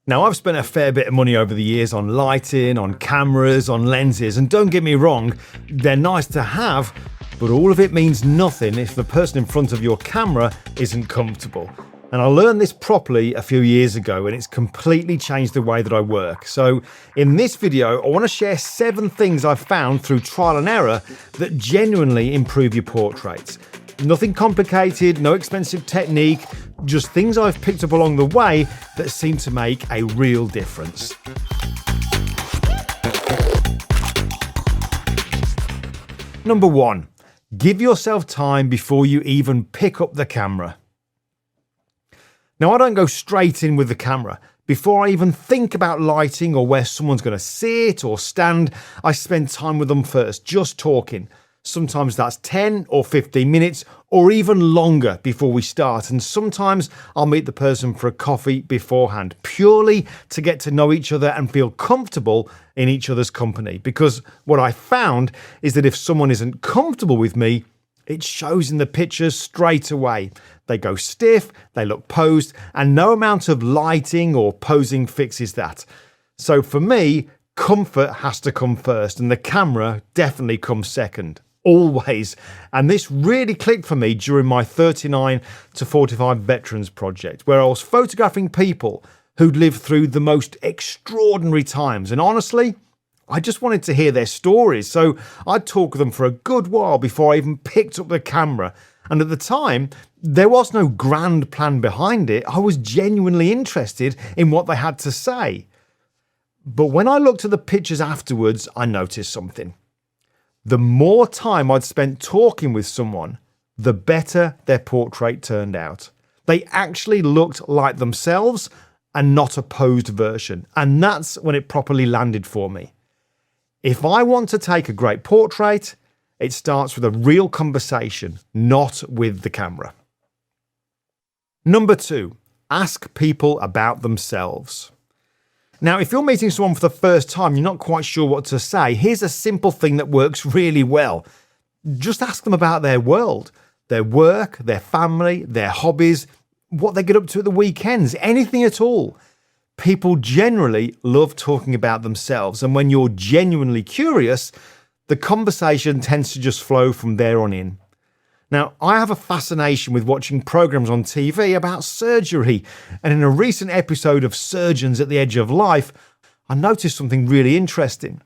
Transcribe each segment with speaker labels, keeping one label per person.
Speaker 1: Now, I've spent a fair bit of money over the years on lighting, on cameras, on lenses, and don't get me wrong, they're nice to have, but all of it means nothing if the person in front of your camera isn't comfortable. And I learned this properly a few years ago, and it's completely changed the way that I work. So in this video, I want to share 7 things I've found through trial and error that genuinely improve your portraits. Nothing complicated, no expensive technique, just things I've picked up along the way that seem to make a real difference. Number 1, give yourself time before you even pick up the camera. Now, I don't go straight in with the camera. Before I even think about lighting or where someone's going to sit or stand, I spend time with them first, just talking. Sometimes that's 10 or 15 minutes or even longer before we start. And sometimes I'll meet the person for a coffee beforehand, purely to get to know each other and feel comfortable in each other's company. Because what I found is that if someone isn't comfortable with me, it shows in the pictures straight away. They go stiff, they look posed, and no amount of lighting or posing fixes that. So for me, comfort has to come first, and the camera definitely comes second. Always. And this really clicked for me during my 39 to 45 Veterans Project, where I was photographing people who'd lived through the most extraordinary times. And honestly, I just wanted to hear their stories. So I'd talk with them for a good while before I even picked up the camera. And at the time, there was no grand plan behind it. I was genuinely interested in what they had to say. But when I looked at the pictures afterwards, I noticed something. The more time I'd spent talking with someone, the better their portrait turned out. They actually looked like themselves and not a posed version. And that's when it properly landed for me. If I want to take a great portrait, it starts with a real conversation, not with the camera. Number 2, ask people about themselves. Now, if you're meeting someone for the first time, you're not quite sure what to say, here's a simple thing that works really well. Just ask them about their world, their work, their family, their hobbies, what they get up to at the weekends, anything at all. People generally love talking about themselves, and when you're genuinely curious, the conversation tends to just flow from there on in. Now, I have a fascination with watching programs on TV about surgery, and in a recent episode of Surgeons at the Edge of Life, I noticed something really interesting.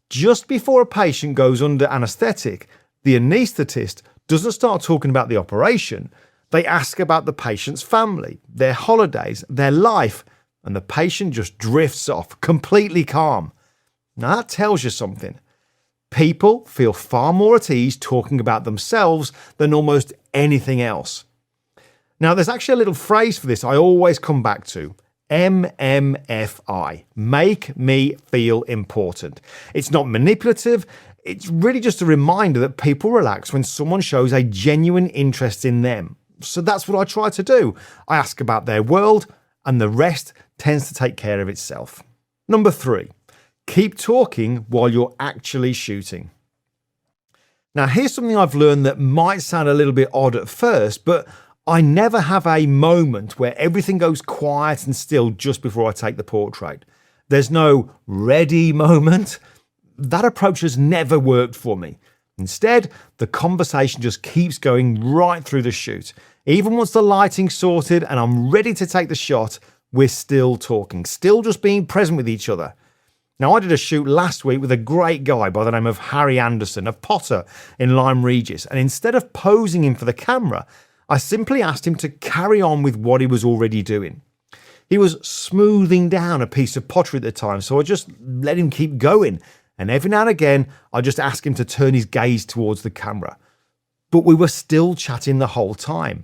Speaker 1: Just before a patient goes under anaesthetic, the anaesthetist doesn't start talking about the operation. They ask about the patient's family, their holidays, their life, and the patient just drifts off, completely calm. Now, that tells you something. People feel far more at ease talking about themselves than almost anything else. Now, there's actually a little phrase for this I always come back to. MMFI. Make me feel important. It's not manipulative. It's really just a reminder that people relax when someone shows a genuine interest in them. So that's what I try to do. I ask about their world, and the rest tends to take care of itself. Number 3. Keep talking while you're actually shooting. Now, here's something I've learned that might sound a little bit odd at first, but I never have a moment where everything goes quiet and still just before I take the portrait. There's no ready moment. That approach has never worked for me. Instead, the conversation just keeps going right through the shoot. Even once the lighting's sorted and I'm ready to take the shot, we're still talking, still just being present with each other. Now, I did a shoot last week with a great guy by the name of Harry Anderson, a potter in Lyme Regis, and instead of posing him for the camera, I simply asked him to carry on with what he was already doing. He was smoothing down a piece of pottery at the time, so I just let him keep going, and every now and again, I just asked him to turn his gaze towards the camera. But we were still chatting the whole time.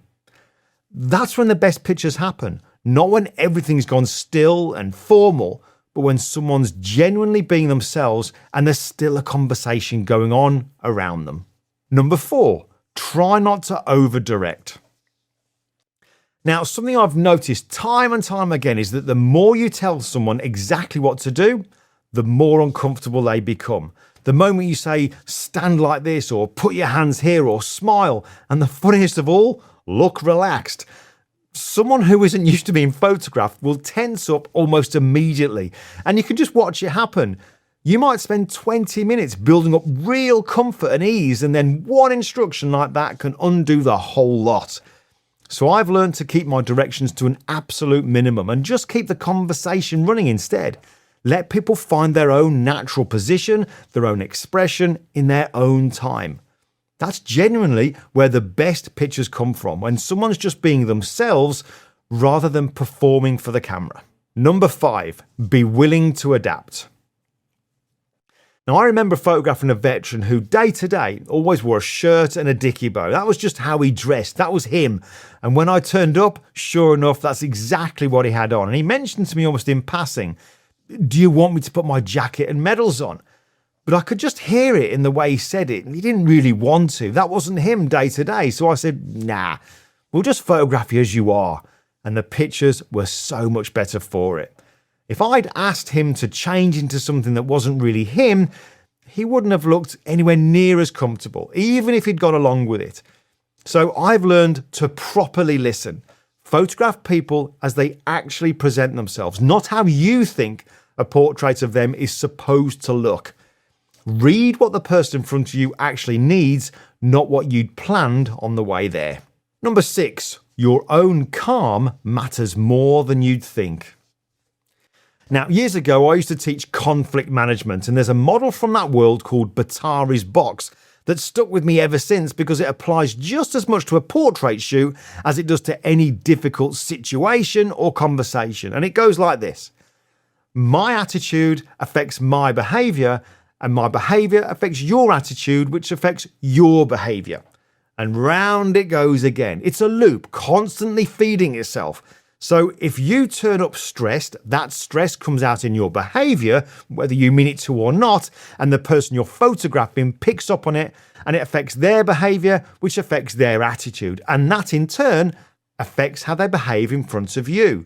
Speaker 1: That's when the best pictures happen, not when everything's gone still and formal, but when someone's genuinely being themselves and there's still a conversation going on around them. Number 4, try not to over-direct. Now, something I've noticed time and time again is that the more you tell someone exactly what to do, the more uncomfortable they become. The moment you say, stand like this, or put your hands here, or smile, and the funniest of all, look relaxed, someone who isn't used to being photographed will tense up almost immediately, and you can just watch it happen. You might spend 20 minutes building up real comfort and ease, and then one instruction like that can undo the whole lot. So I've learned to keep my directions to an absolute minimum and just keep the conversation running instead. Let people find their own natural position, their own expression in their own time. That's genuinely where the best pictures come from, when someone's just being themselves rather than performing for the camera. Number 5, be willing to adapt. Now, I remember photographing a veteran who day to day always wore a shirt and a dicky bow. That was just how he dressed. That was him. And when I turned up, sure enough, that's exactly what he had on. And he mentioned to me almost in passing, "Do you want me to put my jacket and medals on?" But I could just hear it in the way he said it. And he didn't really want to. That wasn't him day to day. So I said, "Nah, we'll just photograph you as you are." And the pictures were so much better for it. If I'd asked him to change into something that wasn't really him, he wouldn't have looked anywhere near as comfortable, even if he'd gone along with it. So I've learned to properly listen. Photograph people as they actually present themselves, not how you think a portrait of them is supposed to look. Read what the person in front of you actually needs, not what you'd planned on the way there. Number 6, your own calm matters more than you'd think. Now, years ago, I used to teach conflict management, and there's a model from that world called Batari's box that stuck with me ever since because it applies just as much to a portrait shoot as it does to any difficult situation or conversation. And it goes like this: my attitude affects my behavior, and my behavior affects your attitude, which affects your behavior. And round it goes again. It's a loop, constantly feeding itself. So if you turn up stressed, that stress comes out in your behavior, whether you mean it to or not, and the person you're photographing picks up on it, and it affects their behavior, which affects their attitude. And that in turn affects how they behave in front of you.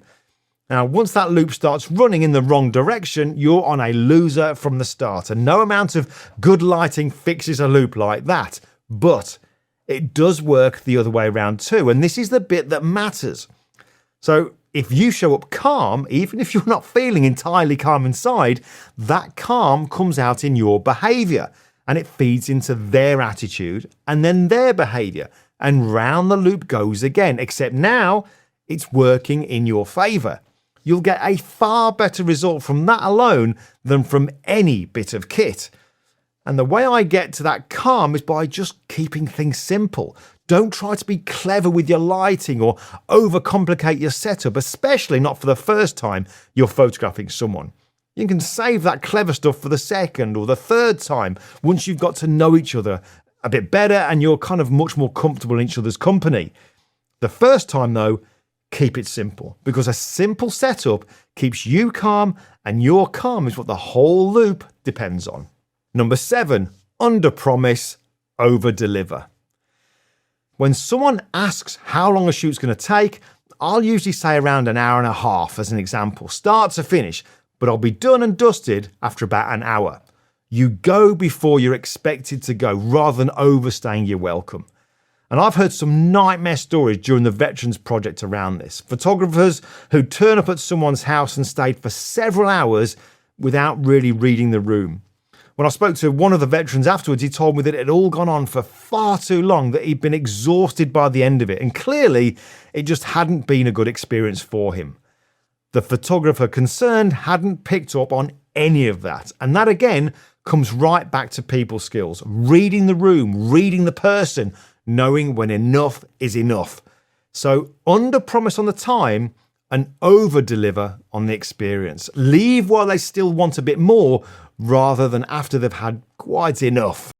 Speaker 1: Now, once that loop starts running in the wrong direction, you're on a loser from the start, and no amount of good lighting fixes a loop like that. But it does work the other way around too, and this is the bit that matters. So if you show up calm, even if you're not feeling entirely calm inside, that calm comes out in your behavior, and it feeds into their attitude and then their behavior, and round the loop goes again, except now it's working in your favor. You'll get a far better result from that alone than from any bit of kit. And the way I get to that calm is by just keeping things simple. Don't try to be clever with your lighting or overcomplicate your setup, especially not for the first time you're photographing someone. You can save that clever stuff for the second or the third time once you've got to know each other a bit better and you're kind of much more comfortable in each other's company. The first time, though, keep it simple, because a simple setup keeps you calm, and your calm is what the whole loop depends on. Number 7, under-promise, over-deliver. When someone asks how long a shoot's going to take, I'll usually say around an hour and a half as an example, start to finish, but I'll be done and dusted after about an hour. You go before you're expected to go rather than overstaying your welcome. And I've heard some nightmare stories during the Veterans Project around this. Photographers who turn up at someone's house and stayed for several hours without really reading the room. When I spoke to one of the veterans afterwards, he told me that it had all gone on for far too long, that he'd been exhausted by the end of it, and clearly it just hadn't been a good experience for him. The photographer concerned hadn't picked up on any of that, and that again comes right back to people skills, reading the room, reading the person, knowing when enough is enough. So under-promise on the time and over-deliver on the experience. Leave while they still want a bit more, rather than after they've had quite enough.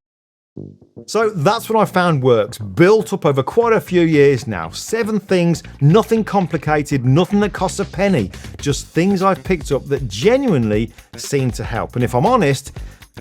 Speaker 1: So that's what I found works, built up over quite a few years now. 7 things, nothing complicated, nothing that costs a penny, just things I've picked up that genuinely seem to help. And if I'm honest,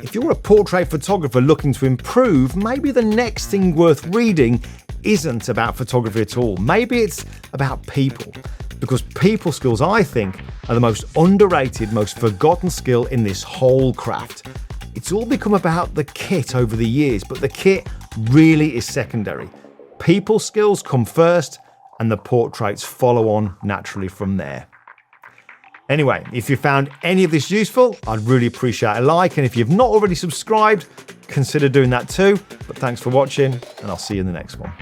Speaker 1: if you're a portrait photographer looking to improve, maybe the next thing worth reading isn't about photography at all. Maybe it's about people. Because people skills, I think, are the most underrated, most forgotten skill in this whole craft. It's all become about the kit over the years, but the kit really is secondary. People skills come first, and the portraits follow on naturally from there. Anyway, if you found any of this useful, I'd really appreciate a like, and if you've not already subscribed, consider doing that too. But thanks for watching, and I'll see you in the next one.